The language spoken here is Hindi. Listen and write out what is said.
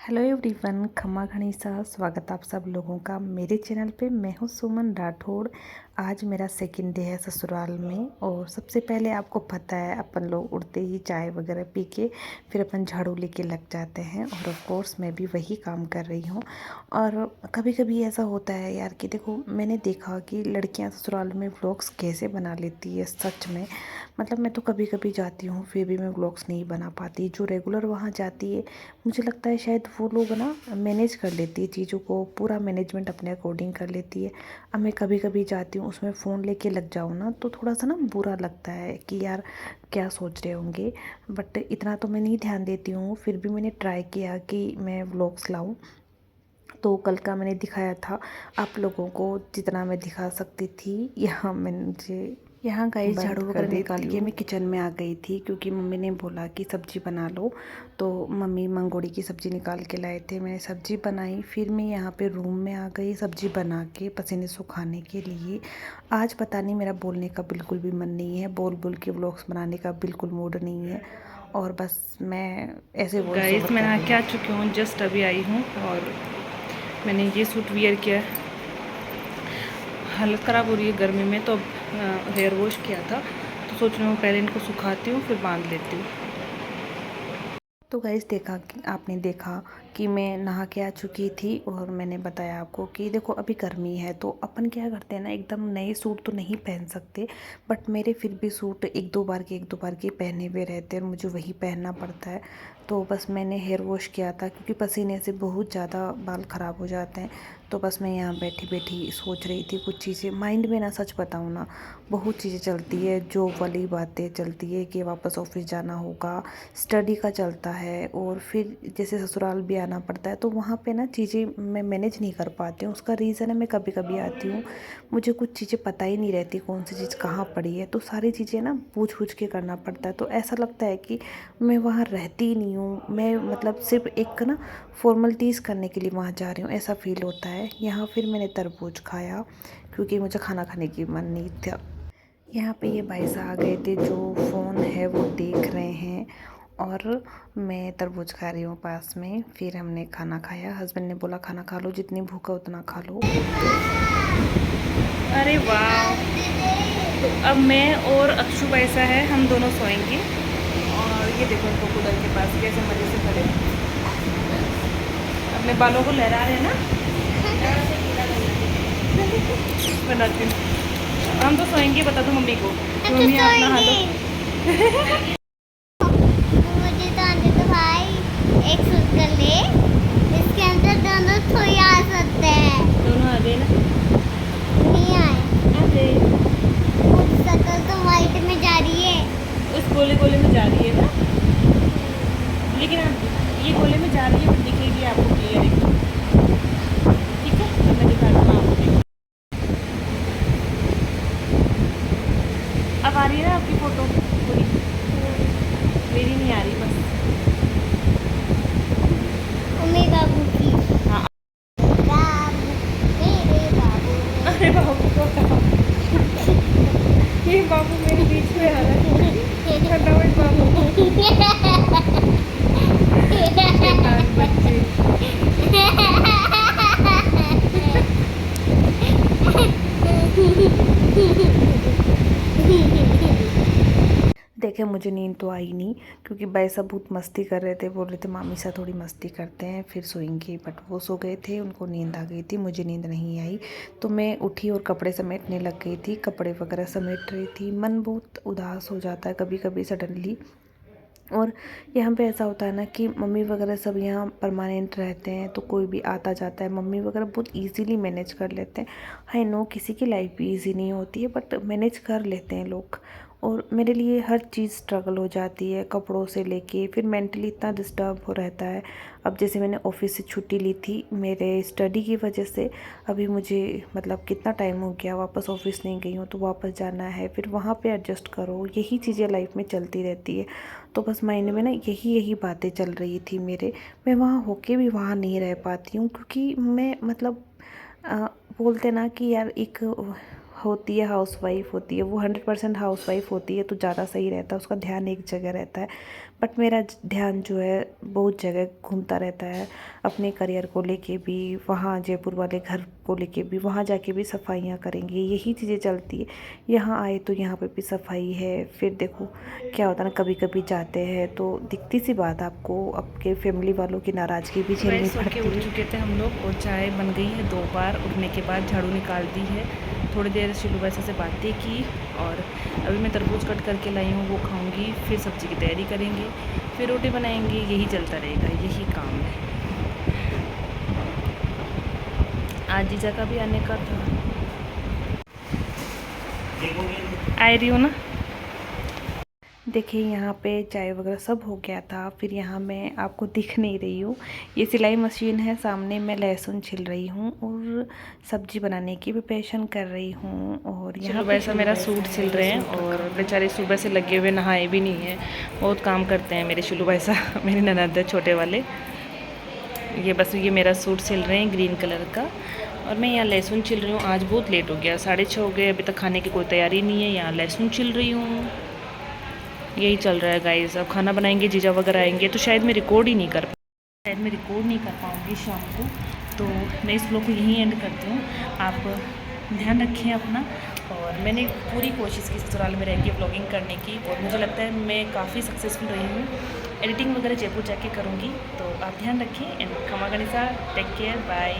हेलो एवरीवन, खमा घनीसा स्वागत आप सब लोगों का मेरे चैनल पे। मैं हूँ सुमन राठौड़। आज मेरा सेकंड डे है ससुराल में। और सबसे पहले आपको पता है अपन लोग उठते ही चाय वगैरह पी के फिर अपन झाड़ू लेके लग जाते हैं। और ऑफ कोर्स मैं भी वही काम कर रही हूँ। और कभी कभी ऐसा होता है यार कि देखो, मैंने देखा कि लड़कियाँ ससुराल में व्लॉग्स कैसे बना लेती है सच में। मतलब मैं तो कभी कभी जाती हूँ फिर भी मैं व्लॉग्स नहीं बना पाती। जो रेगुलर वहाँ जाती है मुझे लगता है शायद वो लोग ना मैनेज कर लेती है चीज़ों को, पूरा मैनेजमेंट अपने अकॉर्डिंग कर लेती है। अब मैं कभी कभी जाती हूँ उसमें फ़ोन लेके लग जाऊँ ना तो थोड़ा सा ना बुरा लगता है कि यार क्या सोच रहे होंगे। बट इतना तो मैं नहीं ध्यान देती हूँ, फिर भी मैंने ट्राई किया कि मैं व्लॉग्स लाऊँ। तो कल का मैंने दिखाया था आप लोगों को जितना मैं दिखा सकती थी। यहाँ गाइस बंद झाड़ू कर वगैरह निकाल देती के हूँ। मैं किचन में आ गई थी क्योंकि मम्मी ने बोला कि सब्जी बना लो। तो मम्मी मंगोड़ी की सब्ज़ी निकाल के लाए थे, मैंने सब्ज़ी बनाई। फिर मैं यहाँ पे रूम में आ गई सब्ज़ी बना के पसीने सुखाने के लिए। आज पता नहीं मेरा बोलने का बिल्कुल भी मन नहीं है, बोल बोल के व्लॉग्स बनाने का बिल्कुल मूड नहीं है। और बस मैं ऐसे वॉइस गाइस ओवर मैं कर नहा रही के हूँ। आ चुकी हूँ, जस्ट अभी आई हूँ और मैंने ये सूट वियर किया है। हालत ख़राब हो रही है गर्मी में, तो अब हेयर वॉश किया था तो सोच रही हूँ पहले इनको सुखाती हूँ फिर बांध लेती हूँ। तो गाइस देखा कि आपने देखा कि मैं नहा के आ चुकी थी। और मैंने बताया आपको कि देखो अभी गर्मी है तो अपन क्या करते हैं ना, एकदम नए सूट तो नहीं पहन सकते। बट मेरे फिर भी सूट एक दो बार के पहने हुए रहते हैं और मुझे वही पहनना पड़ता है। तो बस मैंने हेयर वॉश किया था क्योंकि पसीने से बहुत ज़्यादा बाल ख़राब हो जाते हैं। तो बस मैं यहाँ बैठी बैठी सोच रही थी कुछ चीज़ें माइंड में ना, सच बताऊँ ना बहुत चीज़ें चलती है। जॉब वाली बातें चलती है कि वापस ऑफिस जाना होगा, स्टडी का चलता है। और फिर जैसे ससुराल भी आना पड़ता है तो वहाँ पे ना चीज़ें मैं मैनेज नहीं कर पाती हूँ। उसका रीज़न है मैं कभी कभी आती हूँ, मुझे कुछ चीज़ें पता ही नहीं रहती कौन सी चीज़ कहाँ पड़ी है। तो सारी चीज़ें ना पूछ पूछ के करना पड़ता है। तो ऐसा लगता है कि मैं वहाँ रहती ही नहीं हूँ, मैं मतलब सिर्फ एक ना फॉर्मलिटीज़ करने के लिए वहाँ जा रही हूँ, ऐसा फील होता है। यहाँ फिर मैंने तरबूज खाया क्योंकि मुझे खाना खाने की मन नहीं था। यहाँ पे ये भाई साहब आ गए थे जो फ़ोन है वो देख रहे हैं। और मैं तरबूज खा रही हूँ पास में। फिर हमने खाना खाया, हस्बैंड ने बोला खाना खा लो, जितनी भूख है उतना खा लो। अरे वाह! तो अब मैं और अक्षु पैसा है, हम दोनों सोएंगे। और ये देखो इनको कूलर के पास कैसे मज़े से खड़े अपने बालों को लहरा रहे हैं ना। बताती हूँ, हम तो सोएंगे, बता दो मम्मी को। तो मम्मी आप नहा लो। मुझे तो आने दो भाई, एक सूट कर ले, इसके अंदर दोनों थोड़ी आ सकते हैं। दोनों आ गए ना? नहीं आए, आ गए। मुझे शक्ल तो वाइट में जा रही है। उस गोले गोले में जा रही है ना, लेकिन अब ये गोले में जा रही है, वो दिखेगी आपको क्लियर एकदम। ठीक है, अब मैं दिखाती हूँ आपको, देखो। अब आ रही है ना आपकी फ़ोटो पूरी? मेरी नहीं आ रही बस। मम्मी बाबू की, हाँ। बाबू, मेरे बाबू, अरे बाबू को हटाओ। ये बाबू मेरे बीच में आ रहा है, हटाओ इस बाबू को। शैतान बच्चे। देखे मुझे नींद तो आई नहीं क्योंकि भाई साहब बहुत मस्ती कर रहे थे, बोल रहे थे मामी सा थोड़ी मस्ती करते हैं फिर सोएंगे। बट वो सो गए थे, उनको नींद आ गई थी, मुझे नींद नहीं आई। तो मैं उठी और कपड़े समेटने लग गई थी, कपड़े वगैरह समेट रही थी। मन बहुत उदास हो जाता है कभी कभी सडनली। और यहाँ पे ऐसा होता है ना कि मम्मी वगैरह सब यहाँ परमानेंट रहते हैं तो कोई भी आता जाता है, मम्मी वगैरह बहुत इजीली मैनेज कर लेते हैं। आई नो किसी की लाइफ भी इजी नहीं होती है बट मैनेज कर लेते हैं लोग। और मेरे लिए हर चीज़ स्ट्रगल हो जाती है, कपड़ों से लेके फिर मेंटली इतना डिस्टर्ब हो रहता है। अब जैसे मैंने ऑफिस से छुट्टी ली थी मेरे स्टडी की वजह से, अभी मुझे मतलब कितना टाइम हो गया वापस ऑफिस नहीं गई हूँ, तो वापस जाना है, फिर वहाँ पे एडजस्ट करो, यही चीज़ें लाइफ में चलती रहती है। तो बस माइंड में ना यही यही बातें चल रही थी मेरे। मैं वहाँ होके भी वहाँ नहीं रह पाती हूँ क्योंकि मैं मतलब बोलते ना कि यार एक होती है हाउसवाइफ होती है वो 100% हाउसवाइफ होती है तो ज़्यादा सही रहता है, उसका ध्यान एक जगह रहता है। बट मेरा ध्यान जो है बहुत जगह घूमता रहता है, अपने करियर को लेके भी, वहाँ जयपुर वाले घर को लेके भी, वहाँ जाके भी सफाइयाँ करेंगे, यही चीज़ें चलती है। यहाँ आए तो यहाँ पे भी सफाई है। फिर देखो क्या होता है ना, कभी कभी जाते हैं तो दिखती सी बात आपको आपके फैमिली वालों की नाराज़गी भी झेलनी फ्रेश होके पड़ती उठ है। चुके थे हम लोग और चाय बन गई है 2 बार। उठने के बाद झाड़ू निकाल दी है, थोड़ी देर शिलू वैसे से बातें की और अभी मैं तरबूज कट करके लाई हूँ, वो खाऊंगी। फिर सब्ज़ी की तैयारी करेंगे, फिर रोटी बनाएंगे, यही चलता रहेगा, यही काम है। आज जीजा का भी आने का था, आ रही हो ना। देखिए यहाँ पे चाय वगैरह सब हो गया था। फिर यहाँ मैं आपको दिख नहीं रही हूँ, ये सिलाई मशीन है सामने, मैं लहसुन छिल रही हूँ और सब्जी बनाने की प्रिपरेशन कर रही हूँ। और यहाँ सुबह से मेरा सूट सिल रहे हैं और बेचारे सुबह से लगे हुए, नहाए भी नहीं हैं, बहुत काम करते हैं मेरे शिलू भाई साहब, मेरी ननद है छोटे वाले। ये मेरा सूट सिल रहे हैं ग्रीन कलर का और मैं यहाँ लहसुन छिल रही हूँ। आज बहुत लेट हो गया, 6:30 हो गए, अभी तक खाने की कोई तैयारी नहीं है, यहाँ लहसुन छिल रही हूँ। यही चल रहा है गाइस। अब खाना बनाएंगे, जीजा वगैरह आएंगे तो शायद मैं रिकॉर्ड नहीं कर पाऊँगी शाम को। तो मैं इस ब्लॉग को यहीं एंड करती हूँ। आप ध्यान रखें अपना। और मैंने पूरी कोशिश की ससुराल में रह के ब्लॉगिंग करने की और मुझे लगता है मैं काफ़ी सक्सेसफुल रही हूँ। एडिटिंग वगैरह जयपुर जाके करूँगी। तो आप ध्यान रखें एंड खमा गणिसा, टेक केयर, बाय।